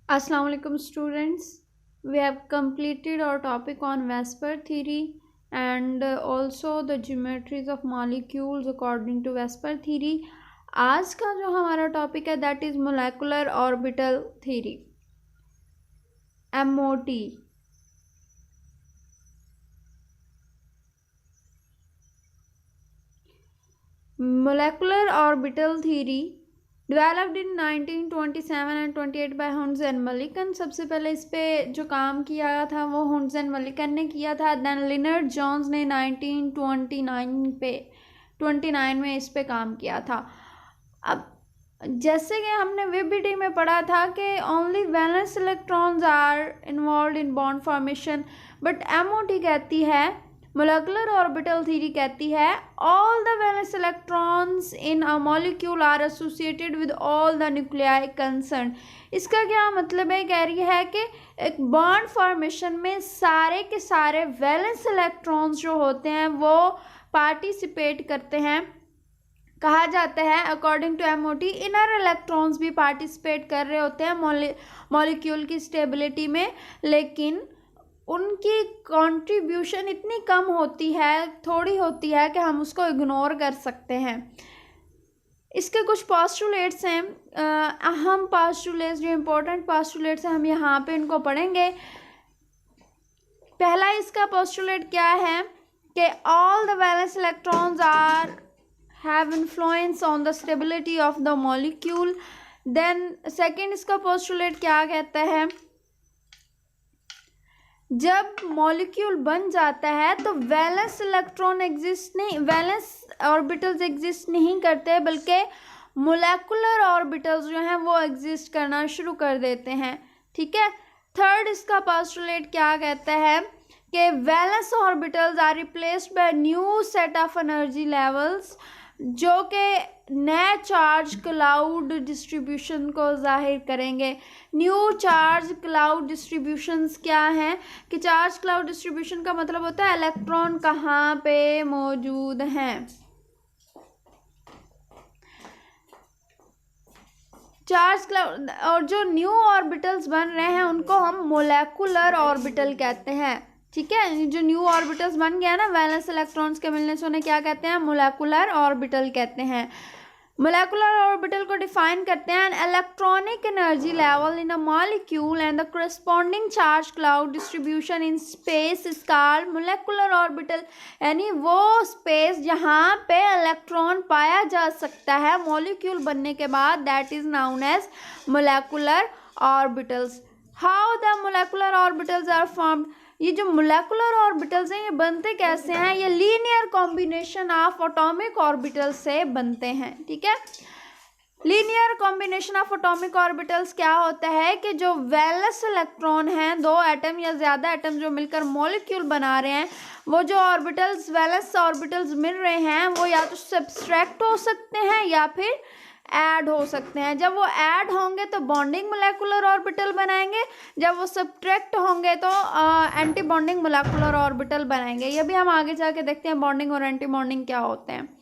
Assalamu alaikum students. We have completed our topic on Vesper theory and also the geometries of molecules according to Vesper theory. आज का जो हमारा topic है that is molecular orbital theory MOT. Molecular orbital theory developed in 1927 and 28 by Hund's and Mulliken. सबसे पहले इस पे जो काम किया था वो हुंड्स एंड मलिकन ने किया था. देन लिनर्ड जॉन्स ने 1929 में इस पे काम किया था. अब जैसे कि हमने VBD में पढ़ा था कि only valence electrons are involve in bond formation, but MOT कहती है, मोलेकुलर ऑर्बिटल थ्योरी कहती है, all the valence electrons in a molecule are associated with all the nuclei concern. इसका क्या मतलब है? कह रही है कि एक बॉन्ड फॉर्मेशन में सारे के सारे वैलेंस इलेक्ट्रॉन्स जो होते हैं वो पार्टिसिपेट करते हैं. कहा जाता है according to MOT inner electrons भी पार्टिसिपेट कर रहे होते हैं मॉलिक्यूल की स्टेबिलिटी में, लेकिन उनकी कंट्रीब्यूशन इतनी कम होती है, थोड़ी होती है कि हम उसको इग्नोर कर सकते हैं. इसके कुछ पोस्टुलेट्स हैं, अहम पोस्टुलेट्स जो इम्पोर्टेंट पोस्टुलेट्स हैं, हम यहाँ पे इनको पढ़ेंगे. पहला इसका पोस्टुलेट क्या है कि all the valence electrons are have influence on the stability of the molecule. Then second इसका पोस्टुलेट क्या कहता है, जब मॉलिक्यूल बन जाता है तो वैलेंस इलेक्ट्रॉन एग्जिस्ट नहीं, वैलेंस ऑर्बिटल्स एग्जिस्ट नहीं करते, बल्कि मोलेकुलर ऑर्बिटल्स जो हैं वो एग्जिस्ट करना शुरू कर देते हैं. ठीक है. थर्ड इसका पोस्टुलेट क्या कहता है कि valence orbitals are replaced by new set of energy levels, जो कि नए चार्ज क्लाउड डिस्ट्रीब्यूशन को जाहिर करेंगे. न्यू चार्ज क्लाउड डिस्ट्रीब्यूशंस क्या हैं कि चार्ज क्लाउड डिस्ट्रीब्यूशन का मतलब होता है इलेक्ट्रॉन कहाँ पे मौजूद हैं. चार्ज क्लाउड और जो न्यू ऑर्बिटल्स बन रहे हैं उनको हम मोलेकुलर ऑर्बिटल कहते हैं. ठीक है. जो न्यू ऑर्बिटल्स बन गया ना वैलेंस इलेक्ट्रॉन्स के मिलने से उन्हें क्या कहते हैं? मोलेकुलर ऑर्बिटल कहते हैं. मोलेकुलर ऑर्बिटल को डिफाइन करते हैं electronic energy level in a molecule and the corresponding charge cloud distribution in space is called molecular orbital. यानी वो स्पेस जहाँ पे इलेक्ट्रॉन पाया जा सकता है मॉलिक्यूल बनने के बाद, that is known as molecular orbitals. How the molecular orbitals are formed. ये जो मोलेकुलर ऑर्बिटल्स हैं ये बनते कैसे हैं? ये linear combination of atomic orbitals से बनते हैं. ठीक है. Linear combination of atomic orbitals क्या होता है कि जो वैलेंस इलेक्ट्रॉन हैं, दो एटम या ज़्यादा एटम जो मिलकर मॉलिक्यूल बना रहे हैं, वो जो ऑर्बिटल्स वैलेंस ऑर्बिटल्स मिल रहे हैं वो या तो सब्सट्रैक्ट हो सकते हैं या फिर ऐड हो सकते हैं. जब वो ऐड होंगे तो बॉन्डिंग मोलेकुलर ऑर्बिटल बनाएंगे, जब वो सब्ट्रैक्ट होंगे तो एंटी बॉन्डिंग मोलेकुलर ऑर्बिटल बनाएंगे. ये भी हम आगे जाके देखते हैं बॉन्डिंग और एंटी बॉन्डिंग क्या होते हैं.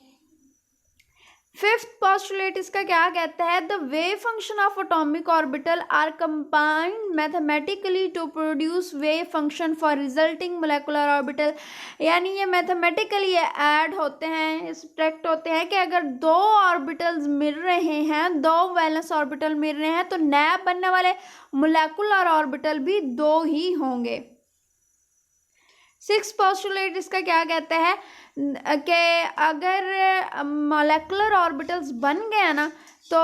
फिफ्थ पोस्टुलेट इसका क्या कहता है, the wave function of atomic orbital are combined mathematically to produce wave function for resulting molecular orbital. यानी ये मैथमेटिकली ऐड होते हैं, सब्ट्रैक्ट होते हैं कि अगर दो ऑर्बिटल्स मिल रहे हैं, दो वैलेंस ऑर्बिटल मिल रहे हैं, तो नया बनने वाले मोलेकुलर ऑर्बिटल भी दो ही होंगे. सिक्स पोस्टुलेट इसका क्या कहता है कि अगर मोलेकुलर ऑर्बिटल्स बन गया ना तो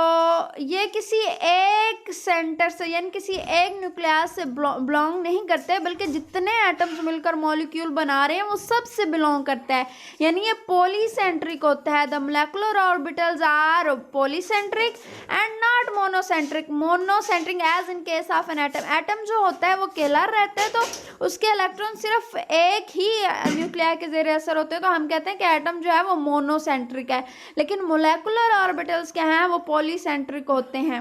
ये किसी एक सेंटर से यानी किसी एक न्यूक्लियस से बिलोंग नहीं करते, बल्कि जितने एटम्स मिलकर मॉलिक्यूल बना रहे हैं वो सब से बिलोंग करता है. यानी ये पॉलीसेंट्रिक होता है. The molecular orbitals are polycentric and not monocentric. Monocentric as in case of an atom. Atom जो होता है वो केलर रहता है तो उसके इलेक्ट्रॉन सिर्फ एक ही न्यूक्लियाई के ज़रिए असर होते हैं, तो हम कहते हैं कि एटम जो है वो मोनोसेंट्रिक है. लेकिन मोलेकुलर ऑर्बिटल्स क्या हैं? वो पॉलीसेंट्रिक होते हैं.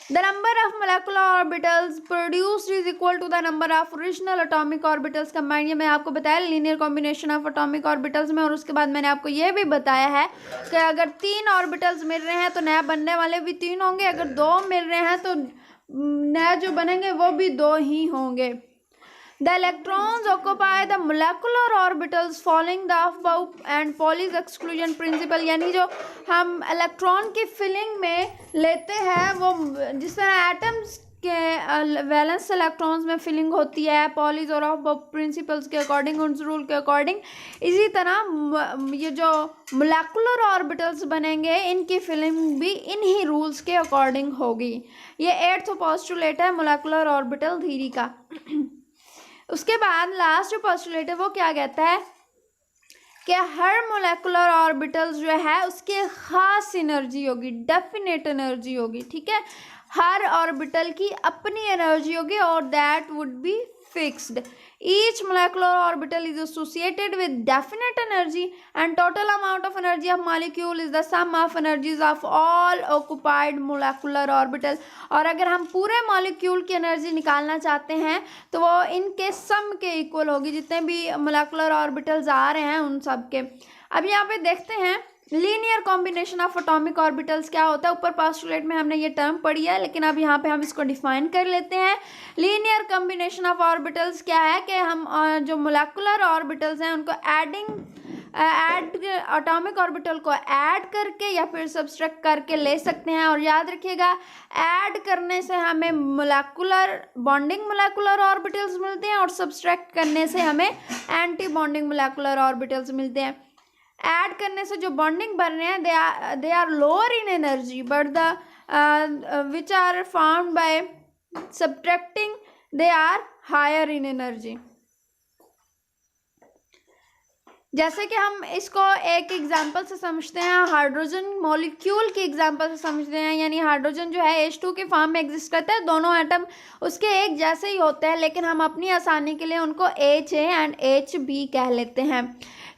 The number of molecular orbitals produced is equal to the number of original atomic orbitals combined. ये मैं आपको बताया linear combination of atomic orbitals में. और उसके बाद मैंने आपको ये भी बताया है कि अगर तीन ऑर्बिटल्स मिल रहे हैं तो नया बनने वाले भी तीन होंगे, अगर दो मिल रहे हैं तो नए जो बनेंगे वो भी 2 ही होंगे। The electrons occupy the molecular orbitals following the above and Pauli's exclusion principle, यानी जो हम इलेक्ट्रॉन की फिलिंग में लेते हैं वो जिस तरह एटम्स के वैलेंस इलेक्ट्रॉन्स में फिलिंग होती है पॉलीज और अबव प्रिंसिपल्स के अकॉर्डिंग, उन रूल के अकॉर्डिंग, इसी तरह ये जो मोलेकुलर ऑर्बिटल्स बनेंगे इनकी फिलिंग भी इन्हीं रूल्स के अकॉर्डिंग होगी। ये 8th पोस्टुलेट है मोलेकुलर ऑर्बिटल थ्योरी का। उसके बाद लास्ट जो पोस्टुलेट है वो क्या कहता है कि हर मोलेकुलर ऑर्बिटल्स जो है उसकी खास एनर्जी होगी, डेफिनेट एनर्जी होगी, ठीक है। हर ऑर्बिटल की अपनी एनर्जी होगी और that would be fixed. Each molecular orbital is associated with definite energy and total amount of energy of molecule is the sum of energies of all occupied molecular orbital। और अगर हम पूरे molecule की energy निकालना चाहते हैं तो वो इनके सम के इक्वल होगी, जितने भी मोलेकुलर ऑर्बिटल्स आ रहे हैं उन सब के। अब यहाँ पे देखते हैं linear combination of atomic orbitals क्या होता है। ऊपर पोस्टुलेट में हमने ये टर्म पढ़ी है, लेकिन अब यहाँ पे हम इसको डिफाइन कर लेते हैं। लीनियर कॉम्बिनेशन ऑफ ऑर्बिटल्स क्या है कि हम जो मोलेकुलर ऑर्बिटल्स हैं उनको एटॉमिक ऑर्बिटल को ऐड करके या फिर सब्सट्रैक्ट करके ले सकते हैं। और याद रखिएगा ऐड करने से हमें मोलेकुलर बॉन्डिंग मोलेकुलर ऑर्बिटल्स मिलते हैं और सब्सट्रैक्ट करने से हमें एंटी बॉन्डिंग मोलेकुलर ऑर्बिटल्स मिलते हैं। ऐड करने से जो बॉन्डिंग बन रहे हैं they are lower in energy but the which are found by subtracting they are higher in energy. जैसे कि हम इसको एक एग्जांपल से समझते हैं, हाइड्रोजन मॉलिक्यूल की एग्जांपल से समझते हैं। यानी हाइड्रोजन जो है H2 के फॉर्म में एग्जिस्ट करता है, दोनों एटम उसके एक जैसे ही होते हैं, लेकिन हम अपनी आसानी के लिए उनको HA एंड HB कह लेते हैं।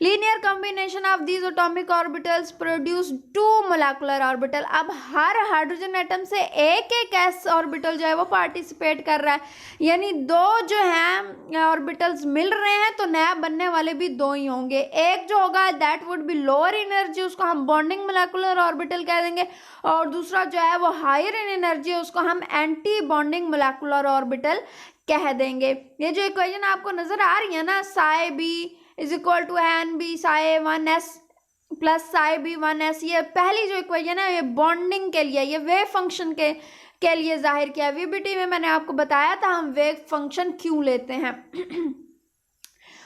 Linear combination of these atomic orbitals produce 2 molecular orbital. अब हर हाइड्रोजन एटम से एक एक s ऑर्बिटल जो है वो पार्टिसिपेट कर रहा है, यानी 2 जो हैं ऑर्बिटल्स मिल रहे हैं तो नया बनने वाले भी 2 ही होंगे। एक जो होगा that would be lower energy, उसको हम बॉन्डिंग मोलेकुलर ऑर्बिटल कह देंगे, और दूसरा जो है वो हायर इन एनर्जी, उसको हम एंटी बॉन्डिंग मोलेकुलर ऑर्बिटल कह देंगे। ये जो इक्वेशन आपको नजर आ रही है ना, psi B is equal to N B psi 1s plus psi B 1s, ये पहली जो इक्वेशन है ये बॉन्डिंग के लिए, ये वेव फंक्शन के लिए जाहिर किया। वीबीटी में मैंने आपको बताया था हम वेव फंक्शन क्यों लेते हैं।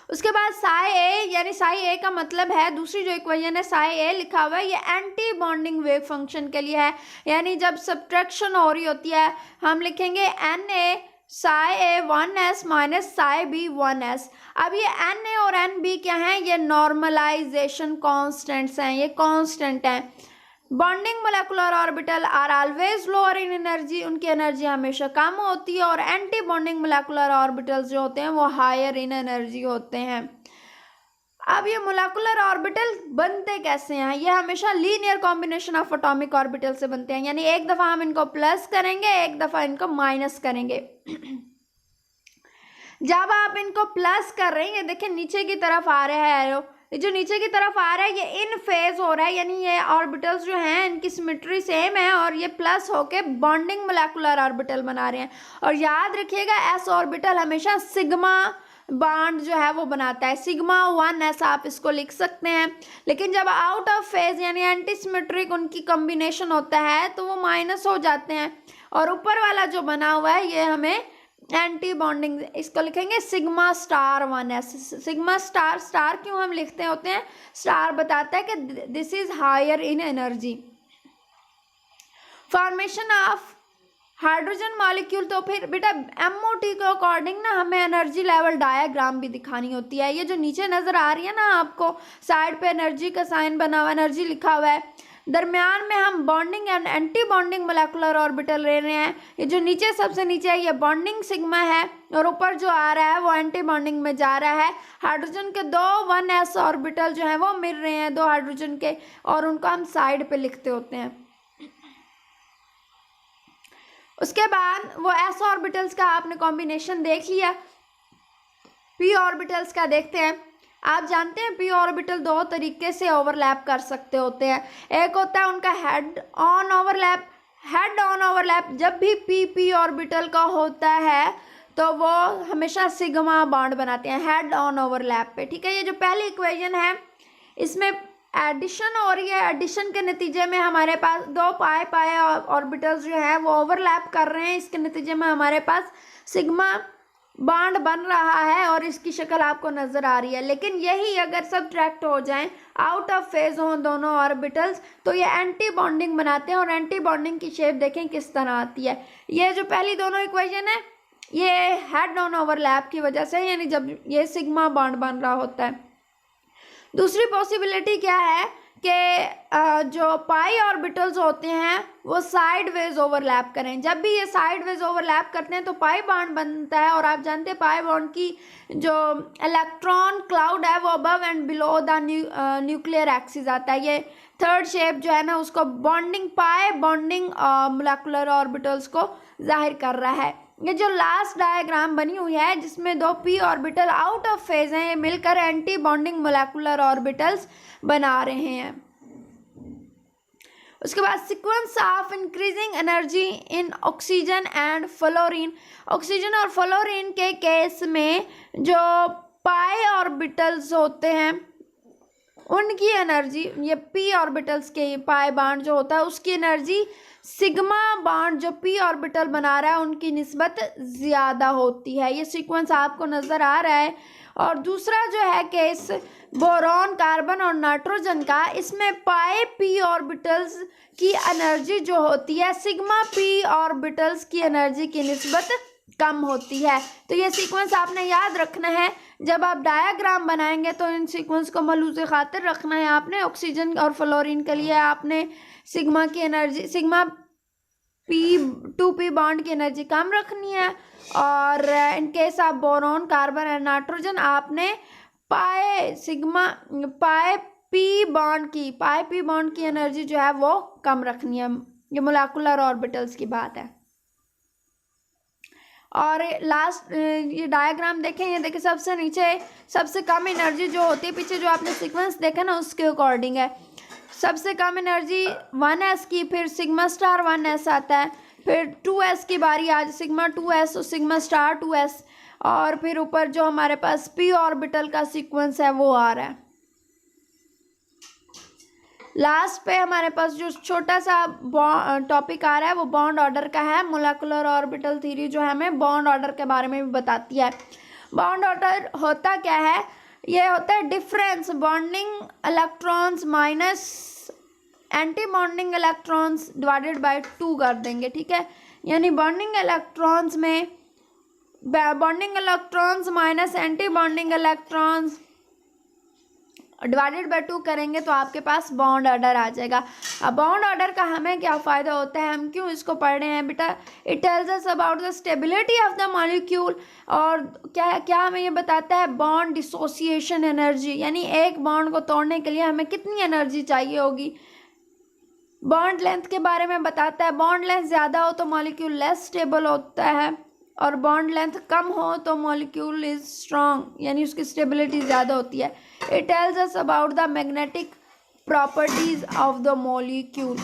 उसके बाद साई ए, यानी साई ए का मतलब है, दूसरी जो इक्वेशन है साई ए लिखा हुआ है, ये एंटी बॉन्डिंग वेव फंक्शन के लिए है। यानी जब सब्ट्रैक्शन हो रही होती है हम लिखेंगे N A psi A 1s minus psi B 1s। अब ये एन ए और एन बी क्या हैं, ये नॉर्मलाइजेशन कांस्टेंट्स हैं, ये कांस्टेंट हैं। Bonding molecular orbital are always lower in energy, उनकी एनर्जी हमेशा कम होती है, और एंटी बॉन्डिंग मोलेकुलर ऑर्बिटल्स जो होते हैं वो हायर इन एनर्जी होते हैं। अब ये मोलेकुलर ऑर्बिटल बनते कैसे हैं, ये हमेशा linear combination of atomic orbital से बनते हैं। यानी एक दफ़ा हम इनको प्लस करेंगे, एक दफ़ा इनको माइनस करेंगे। जब आप इनको प्लस कर रहे हैं, ये देखिए नीचे की तरफ आ रहा है एरो, ये जो नीचे की तरफ आ रहा है ये इन फेज हो रहा है, यानी ये ऑर्बिटल्स जो हैं इनकी सिमेट्री सेम है और ये प्लस होके बॉन्डिंग मोलेकुलर ऑर्बिटल बना रहे हैं। और याद रखिएगा एस ऑर्बिटल हमेशा सिग्मा बॉन्ड जो है वो बनाता है, सिग्मा 1s आप इसको लिख सकते हैं। लेकिन जब आउट ऑफ फेज यानी एंटी सिमेट्रिक उनकी कॉम्बिनेशन होता है तो वो माइनस हो जाते हैं, और ऊपर वाला जो बना हुआ है ये हमें एंटी बॉन्डिंग, इसको लिखेंगे sigma star 1s। Sigma star, star क्यों हम लिखते होते हैं, स्टार बताता है कि this is higher in energy. Formation of hydrogen molecule, तो फिर बेटा एमओटी के अकॉर्डिंग ना हमें एनर्जी लेवल डायग्राम भी दिखानी होती है। ये जो नीचे नजर आ रही है ना आपको साइड पे एनर्जी का साइन बना हुआ, एनर्जी लिखा हुआ है, दरमियान में हम bonding and anti bonding molecular orbital ले रहे हैं। ये जो नीचे सबसे नीचे है ये बॉन्डिंग सिग्मा है, और ऊपर जो आ रहा है वो एंटी बॉन्डिंग में जा रहा है। हाइड्रोजन के 2 1s ऑर्बिटल जो हैं वो मिल रहे हैं 2 हाइड्रोजन के, और उनको हम साइड पे लिखते होते हैं। उसके बाद वो s ऑर्बिटल्स का आपने कॉम्बिनेशन देख लिया। p ऑर्बिटल्स का देखते हैं। आप जानते हैं p ऑर्बिटल 2 तरीके से ओवरलैप कर सकते होते हैं। एक होता है उनका head on overlap, head on overlap जब भी पी पी ऑर्बिटल का होता है तो वो हमेशा सिग्मा बॉन्ड बनाते हैं हेड ऑन ओवरलैप पे, ठीक है। ये जो पहली इक्वेशन है इसमें एडिशन हो रही है, एडिशन के नतीजे में हमारे पास दो पाए पाए ऑर्बिटल्स जो है वो ओवरलैप कर रहे हैं, इसके नतीजे में हमारे पास सिग्मा बॉन्ड बन रहा है और इसकी शक्ल आपको नजर आ रही है। लेकिन यही अगर सब्ट्रैक्ट हो जाएं, आउट ऑफ फेज हों दोनों ऑर्बिटल्स, तो ये एंटी बॉन्डिंग बनाते हैं और एंटी बॉन्डिंग की शेप देखें किस तरह आती है। ये जो पहली दोनों इक्वेशन है ये हेड ऑन ओवरलैप की वजह से, यानी जब ये सिग्मा बॉन्ड बन रहा होता है। दूसरी पॉसिबिलिटी क्या है कि जो पाई ऑर्बिटल्स होते हैं वो साइडवेज ओवरलैप करें। जब भी ये साइडवेज ओवरलैप करते हैं तो पाई बॉन्ड बनता है और आप जानते हैं पाई बॉन्ड की जो इलेक्ट्रॉन क्लाउड है वो above and below the nuclear axis आता है। ये थर्ड शेप जो है ना उसको bonding pi bonding molecular orbitals को जाहिर कर रहा है। ये जो लास्ट डायग्राम बनी हुई है जिसमें दो P orbital out of phase हैं, ये मिलकर एंटी बॉन्डिंग मोलेकुलर ऑर्बिटल्स बना रहे हैं। उसके बाद sequence of increasing energy in oxygen and fluorine. Oxygen और फ्लोरीन के केस में जो पाई ऑर्बिटल्स होते हैं उनकी एनर्जी, ये पी ऑर्बिटल्स के पाई बॉन्ड जो होता है उसकी एनर्जी सिग्मा बॉन्ड जो पी ऑर्बिटल बना रहा है उनकी निस्बत ज़्यादा होती है। ये सीक्वेंस आपको नज़र आ रहा है। और दूसरा जो है केस बोरॉन, कार्बन और नाइट्रोजन का, इसमें पाई पी ऑर्बिटल्स की एनर्जी जो होती है सिग्मा पी ऑर्बिटल्स की एनर्जी की निस्बत कम होती है। तो ये सीक्वेंस आपने याद रखना है। जब आप डायग्राम बनाएंगे तो इन सीक्वेंस को मलूज़ खातिर रखना है आपने। ऑक्सीजन और फ्लोरीन के लिए आपने सिग्मा की energy, sigma P 2p bond की एनर्जी कम रखनी है और इन case of boron, carbon and nitrogen आपने पाई पी बॉन्ड की एनर्जी जो है वो कम रखनी है। ये मोलेकुलर ऑर्बिटल्स की बात है। और लास्ट ये डायग्राम देखें, ये देखें सबसे नीचे सबसे कम एनर्जी जो होती है, पीछे जो आपने सीक्वेंस देखा ना उसके अकॉर्डिंग है। सबसे कम एनर्जी 1s की, फिर सिग्मा स्टार 1s आता है, फिर 2s की बारी आज सिग्मा 2s और सिग्मा स्टार 2s, और फिर ऊपर जो हमारे पास पी ऑर्बिटल का सीक्वेंस है वो आ रहा है। लास्ट पे हमारे पास जो छोटा सा टॉपिक आ रहा है वो बॉन्ड ऑर्डर का है। मोलेकुलर ऑर्बिटल थ्योरी जो है हमें बॉन्ड ऑर्डर के बारे में भी बताती है। बॉन्ड ऑर्डर होता क्या है? ये होता है difference bonding electrons minus anti bonding electrons divided by 2 कर देंगे, ठीक है। यानी बॉन्डिंग इलेक्ट्रॉन्स में bonding electrons minus anti bonding electrons divided by 2 करेंगे तो आपके पास बॉन्ड ऑर्डर आ जाएगा। अब बॉन्ड ऑर्डर का हमें क्या फ़ायदा होता है, हम क्यों इसको पढ़ रहे हैं बेटा? It tells us about the stability of the molecule. और क्या हमें ये बताता है? बॉन्ड डिसोसिएशन एनर्जी, यानी एक बॉन्ड को तोड़ने के लिए हमें कितनी एनर्जी चाहिए होगी। बॉन्ड लेंथ के बारे में बताता है। बॉन्ड लेंथ ज़्यादा हो तो मॉलिक्यूल लेस स्टेबल होता है और बॉन्ड लेंथ कम हो तो मॉलिक्यूल इज स्ट्रॉन्ग, यानी उसकी स्टेबिलिटी ज़्यादा होती है। It tells us about the magnetic properties of the molecule.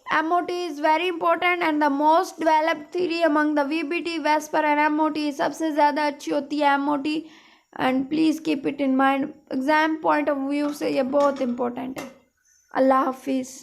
MOT is very important and the most developed theory among the VBT, Vesper and MOT। सबसे ज़्यादा अच्छी होती है MOT and please keep it in mind। Exam point of view से ये बहुत important है। अल्लाह हाफिज़।